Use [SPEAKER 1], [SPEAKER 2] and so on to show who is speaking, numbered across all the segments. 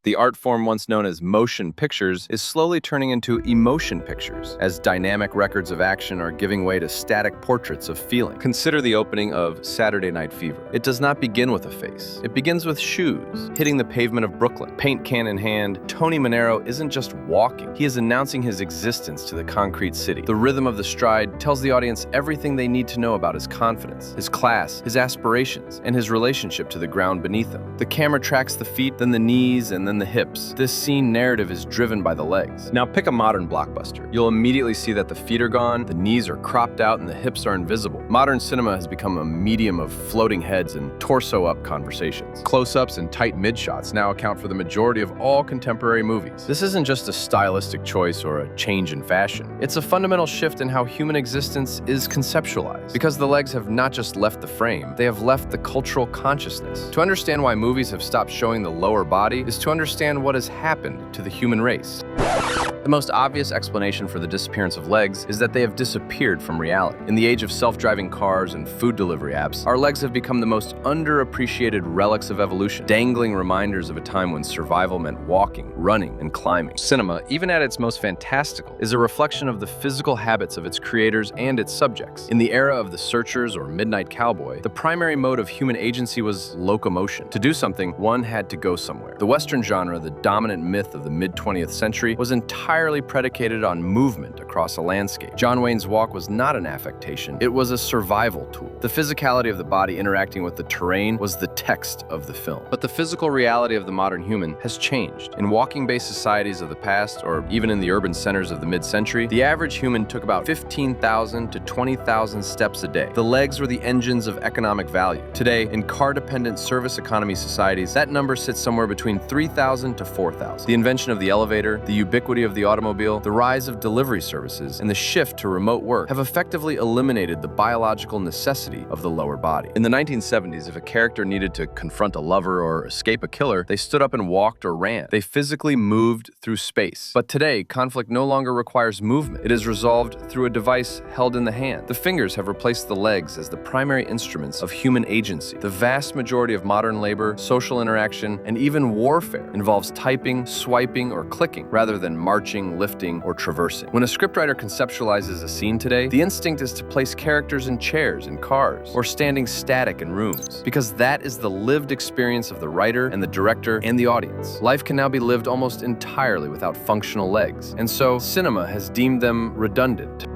[SPEAKER 1] The art form once known as motion pictures is slowly turning into emotion pictures, as dynamic records of action are giving way to static portraits of feeling. Consider the opening of Saturday Night Fever. It does not begin with a face. It begins with shoes, hitting the pavement of Brooklyn. Paint can in hand, Tony Manero isn't just walking. He is announcing his existence to the concrete city. The rhythm of the stride tells the audience everything they need to know about his confidence, his class, his aspirations, and his relationship to the ground beneath him. The camera tracks the feet, then the knees, and then the hips. This scene narrative is driven by the legs. Now pick a modern blockbuster. You'll immediately see that the feet are gone, the knees are cropped out, and the hips are invisible. Modern cinema has become a medium of floating heads and torso-up conversations. Close-ups and tight mid-shots now account for the majority of all contemporary movies. This isn't just a stylistic choice or a change in fashion. It's a fundamental shift in how human existence is conceptualized. Because the legs have not just left the frame, they have left the cultural consciousness. To understand why movies have stopped showing the lower body is to understand what has happened to the human race. The most obvious explanation for the disappearance of legs is that they have disappeared from reality. In the age of self-driving cars and food delivery apps, our legs have become the most underappreciated relics of evolution, dangling reminders of a time when survival meant walking, running, and climbing. Cinema, even at its most fantastical, is a reflection of the physical habits of its creators and its subjects. In the era of the Searchers or Midnight Cowboy, the primary mode of human agency was locomotion. To do something, one had to go somewhere. The Western genre, the dominant myth of the mid-20th century, was entirely predicated on movement across a landscape. John Wayne's walk was not an affectation, it was a survival tool. The physicality of the body interacting with the terrain was the text of the film. But the physical reality of the modern human has changed. In walking-based societies of the past, or even in the urban centers of the mid-century, the average human took about 15,000 to 20,000 steps a day. The legs were the engines of economic value. Today, in car-dependent service economy societies, that number sits somewhere between 3,000 to 4,000. The invention of the elevator, the ubiquity of the automobile, the rise of delivery services, and the shift to remote work have effectively eliminated the biological necessity of the lower body. In the 1970s, if a character needed to confront a lover or escape a killer, they stood up and walked or ran. They physically moved through space. But today, conflict no longer requires movement. It is resolved through a device held in the hand. The fingers have replaced the legs as the primary instruments of human agency. The vast majority of modern labor, social interaction, and even warfare involves typing, swiping, or clicking rather than marching, lifting, or traversing. When a scriptwriter conceptualizes a scene today, the instinct is to place characters in chairs in cars or standing static in rooms, because that is the lived experience of the writer and the director and the audience. Life can now be lived almost entirely without functional legs, and so cinema has deemed them redundant.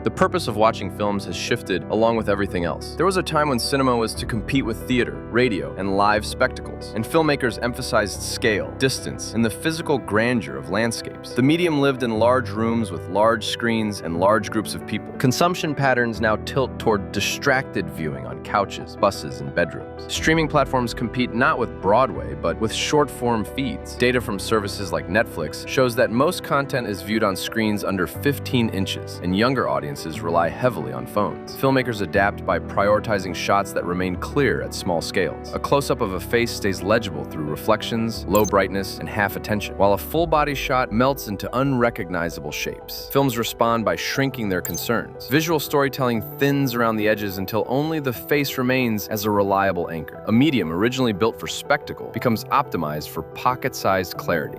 [SPEAKER 1] The purpose of watching films has shifted along with everything else. There was a time when cinema was to compete with theater, radio, and live spectacles, and filmmakers emphasized scale, distance, and the physical grandeur of landscapes. The medium lived in large rooms with large screens and large groups of people. Consumption patterns now tilt toward distracted viewing on couches, buses, and bedrooms. Streaming platforms compete not with Broadway, but with short-form feeds. Data from services like Netflix shows that most content is viewed on screens under 15 inches, and younger audiences rely heavily on phones. Filmmakers adapt by prioritizing shots that remain clear at small scales. A close-up of a face stays legible through reflections, low brightness, and half attention, while a full-body shot melts into unrecognizable shapes. Films respond by shrinking their concerns. Visual storytelling thins around the edges until only the face remains as a reliable anchor. A medium originally built for spectacle becomes optimized for pocket-sized clarity.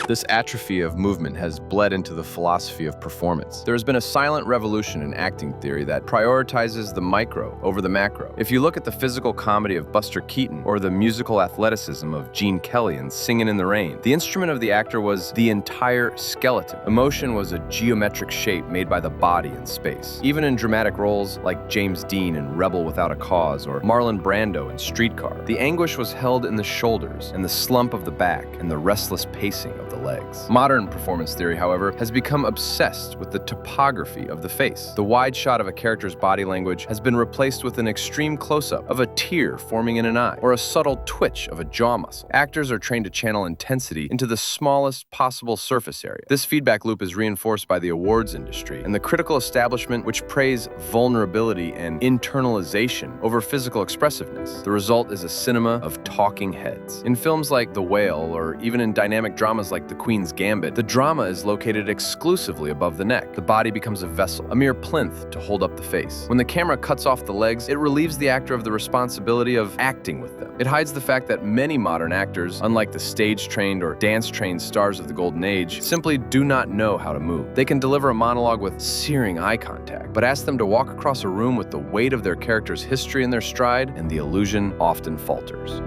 [SPEAKER 1] This atrophy of movement has bled into the philosophy of performance. There has been a silent revolution in acting theory that prioritizes the micro over the macro. If you look at the physical comedy of Buster Keaton or the musical athleticism of Gene Kelly in Singin' in the Rain, the instrument of the actor was the entire skeleton. Emotion was a geometric shape made by the body in space. Even in dramatic roles like James Dean in Rebel Without a Cause or Marlon Brando in Streetcar, the anguish was held in the shoulders and the slump of the back and the restless pacing of the legs. Modern performance theory, however, has become obsessed with the topography of the face. The wide shot of a character's body language has been replaced with an extreme close-up of a tear forming in an eye or a subtle twitch of a jaw muscle. Actors are trained to channel intensity into the smallest possible surface area. This feedback loop is reinforced by the awards industry and the critical establishment, which praise vulnerability and internalization over physical expressiveness. The result is a cinema of talking heads. In films like The Whale, or even in dynamic dramas like like The Queen's Gambit, the drama is located exclusively above the neck. The body becomes a vessel, a mere plinth to hold up the face. When the camera cuts off the legs, it relieves the actor of the responsibility of acting with them. It hides the fact that many modern actors, unlike the stage-trained or dance-trained stars of the Golden Age, simply do not know how to move. They can deliver a monologue with searing eye contact, but ask them to walk across a room with the weight of their character's history in their stride, and the illusion often falters.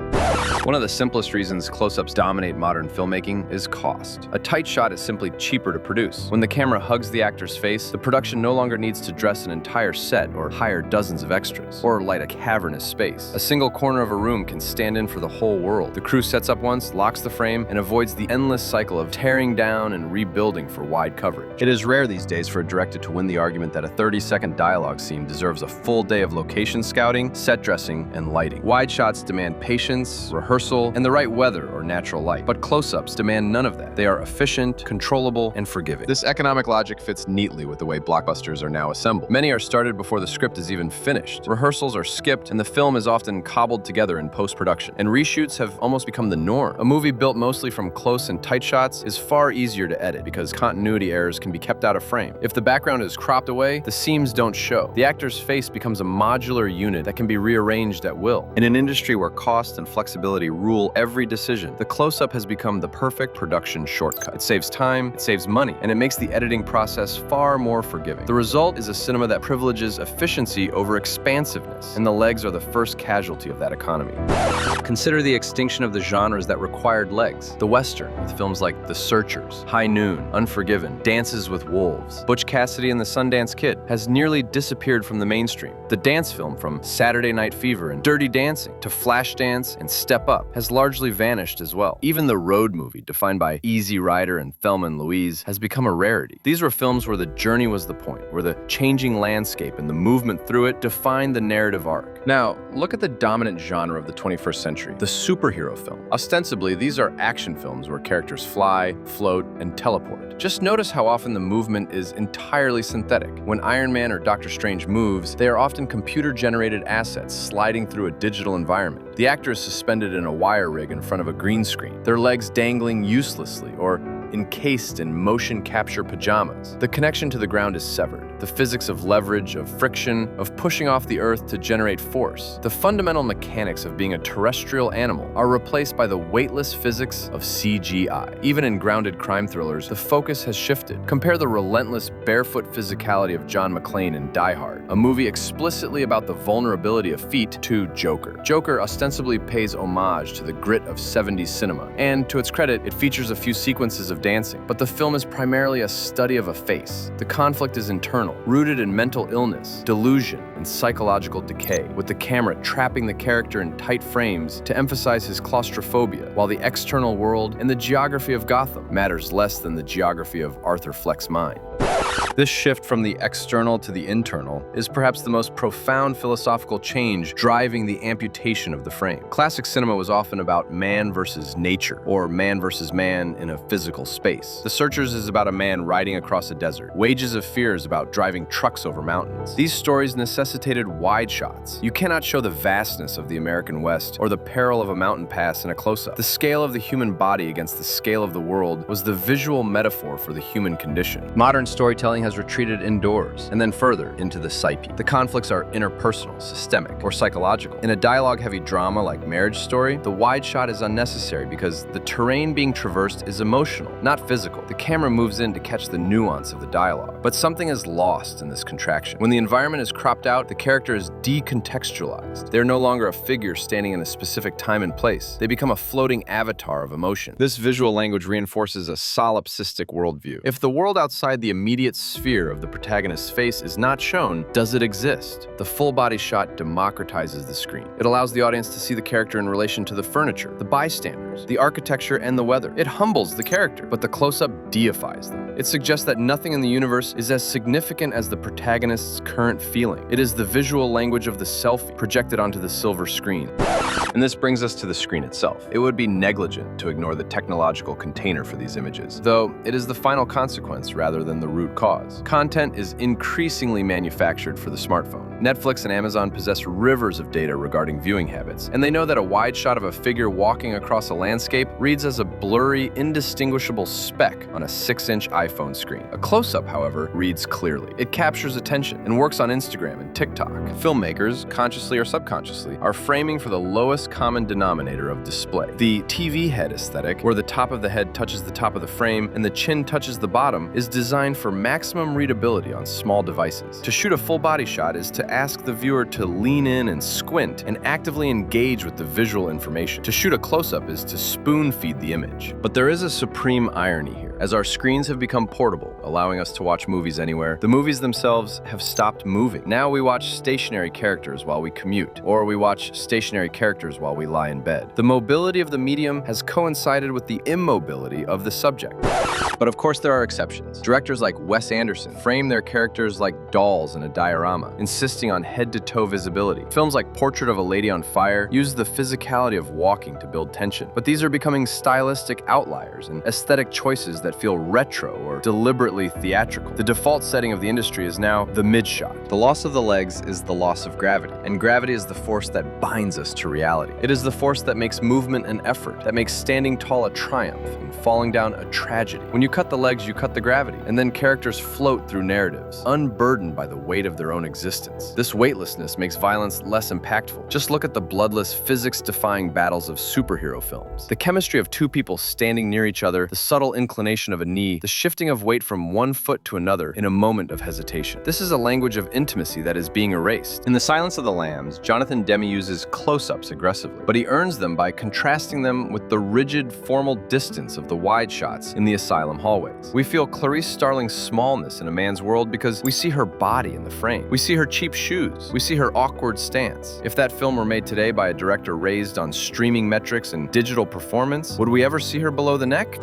[SPEAKER 1] One of the simplest reasons close-ups dominate modern filmmaking is cost. A tight shot is simply cheaper to produce. When the camera hugs the actor's face, the production no longer needs to dress an entire set or hire dozens of extras, or light a cavernous space. A single corner of a room can stand in for the whole world. The crew sets up once, locks the frame, and avoids the endless cycle of tearing down and rebuilding for wide coverage. It is rare these days for a director to win the argument that a 30-second dialogue scene deserves a full day of location scouting, set dressing, and lighting. Wide shots demand patience, rehearsal, and the right weather or natural light. But close-ups demand none of that. They are efficient, controllable, and forgiving. This economic logic fits neatly with the way blockbusters are now assembled. Many are started before the script is even finished. Rehearsals are skipped, and the film is often cobbled together in post-production. And reshoots have almost become the norm. A movie built mostly from close and tight shots is far easier to edit because continuity errors can be kept out of frame. If the background is cropped away, the seams don't show. The actor's face becomes a modular unit that can be rearranged at will. In an industry where cost and flexibility rule every decision, the close-up has become the perfect production shortcut. It saves time, it saves money, and it makes the editing process far more forgiving. The result is a cinema that privileges efficiency over expansiveness, and the legs are the first casualty of that economy. Consider the extinction of the genres that required legs. The Western, with films like The Searchers, High Noon, Unforgiven, Dances with Wolves, Butch Cassidy and the Sundance Kid, has nearly disappeared from the mainstream. The dance film, from Saturday Night Fever and Dirty Dancing to Flashdance and Step Up, has largely vanished as well. Even the road movie, defined by Easy Rider and Thelma Louise, has become a rarity. These were films where the journey was the point, where the changing landscape and the movement through it defined the narrative arc. Now, look at the dominant genre of the 21st century, the superhero film. Ostensibly, these are action films where characters fly, float, and teleport. Just notice how often the movement is entirely synthetic. When Iron Man or Doctor Strange moves, they are often computer-generated assets sliding through a digital environment. The actor is suspended in a wire rig in front of a green screen, their legs dangling uselessly or encased in motion capture pajamas. The connection to the ground is severed. The physics of leverage, of friction, of pushing off the earth to generate force, the fundamental mechanics of being a terrestrial animal are replaced by the weightless physics of CGI. Even in grounded crime thrillers, the focus has shifted. Compare the relentless barefoot physicality of John McClane in Die Hard, a movie explicitly about the vulnerability of feet, to Joker. Joker ostensibly pays homage to the grit of 70s cinema, and to its credit, it features a few sequences of dancing, but the film is primarily a study of a face. The conflict is internal, rooted in mental illness, delusion, and psychological decay, with the camera trapping the character in tight frames to emphasize his claustrophobia, while the external world and the geography of Gotham matters less than the geography of Arthur Fleck's mind. This shift from the external to the internal is perhaps the most profound philosophical change driving the amputation of the frame. Classic cinema was often about man versus nature, or man versus man in a physical space. The Searchers is about a man riding across a desert. Wages of Fear is about driving trucks over mountains. These stories necessitated wide shots. You cannot show the vastness of the American West or the peril of a mountain pass in a close-up. The scale of the human body against the scale of the world was the visual metaphor for the human condition. Modern storytelling has retreated indoors, and then further into the psyche. The conflicts are interpersonal, systemic, or psychological. In a dialogue-heavy drama like Marriage Story, the wide shot is unnecessary because the terrain being traversed is emotional, not physical. The camera moves in to catch the nuance of the dialogue. But something is lost in this contraction. When the environment is cropped out, the character is decontextualized. They're no longer a figure standing in a specific time and place. They become a floating avatar of emotion. This visual language reinforces a solipsistic worldview. If the world outside the immediate sphere of the protagonist's face is not shown, does it exist? The full-body shot democratizes the screen. It allows the audience to see the character in relation to the furniture, the bystanders, the architecture, and the weather. It humbles the character, but the close-up deifies them. It suggests that nothing in the universe is as significant as the protagonist's current feeling. It is the visual language of the selfie projected onto the silver screen. And this brings us to the screen itself. It would be negligent to ignore the technological container for these images, though it is the final consequence rather than the root cause. Content is increasingly manufactured for the smartphone. Netflix and Amazon possess rivers of data regarding viewing habits, and they know that a wide shot of a figure walking across a landscape reads as a blurry, indistinguishable speck on a 6-inch iPhone screen. A close-up, however, reads clearly. It captures attention and works on Instagram and TikTok. Filmmakers, consciously or subconsciously, are framing for the lowest common denominator of display. The TV head aesthetic, where the top of the head touches the top of the frame and the chin touches the bottom, is designed for maximum readability on small devices. To shoot a full-body shot is to ask the viewer to lean in and squint and actively engage with the visual information. To shoot a close-up is to spoon-feed the image. But there is a supreme irony here. As our screens have become portable, allowing us to watch movies anywhere, the movies themselves have stopped moving. Now we watch stationary characters while we commute, or we watch stationary characters while we lie in bed. The mobility of the medium has coincided with the immobility of the subject. But of course there are exceptions. Directors like Wes Anderson frame their characters like dolls in a diorama, insisting on head-to-toe visibility. Films like Portrait of a Lady on Fire use the physicality of walking to build tension. But these are becoming stylistic outliers and aesthetic choices that feel retro or deliberately theatrical. The default setting of the industry is now the mid-shot. The loss of the legs is the loss of gravity, and gravity is the force that binds us to reality. It is the force that makes movement an effort, that makes standing tall a triumph and falling down a tragedy. When you cut the legs, you cut the gravity, and then characters float through narratives, unburdened by the weight of their own existence. This weightlessness makes violence less impactful. Just look at the bloodless, physics-defying battles of superhero films. The chemistry of two people standing near each other, the subtle inclination of a knee, the shifting of weight from one foot to another in a moment of hesitation. This is a language of intimacy that is being erased. In The Silence of the Lambs, Jonathan Demme uses close-ups aggressively, but he earns them by contrasting them with the rigid, formal distance of the wide shots in the asylum hallways. We feel Clarice Starling's smallness in A Man's World because we see her body in the frame. We see her cheap shoes. We see her awkward stance. If that film were made today by a director raised on streaming metrics and digital performance, would we ever see her below the neck?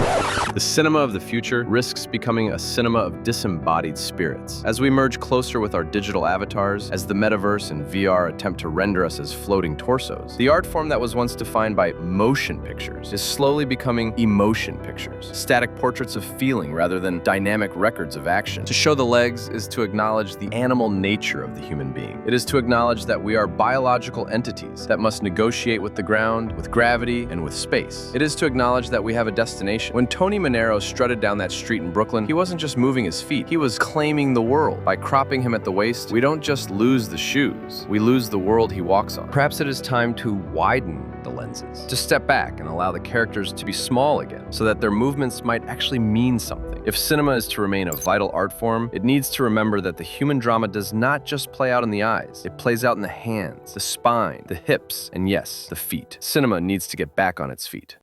[SPEAKER 1] The cinema of the future risks becoming a cinema of disembodied spirits. As we merge closer with our digital avatars, as the metaverse and VR attempt to render us as floating torsos, the art form that was once defined by motion pictures is slowly becoming emotion pictures, static portraits of feeling rather than dynamic records of action. To show the legs is to acknowledge the animal nature of the human being. It is to acknowledge that we are biological entities that must negotiate with the ground, with gravity, and with space. It is to acknowledge that we have a destination. When Tony Manero strutted down that street in Brooklyn, he wasn't just moving his feet, he was claiming the world. By cropping him at the waist, we don't just lose the shoes, we lose the world he walks on. Perhaps it is time to widen the lenses, to step back and allow the characters to be small again, so that their movements might actually mean something. If cinema is to remain a vital art form, it needs to remember that the human drama does not just play out in the eyes, it plays out in the hands, the spine, the hips, and yes, the feet. Cinema needs to get back on its feet.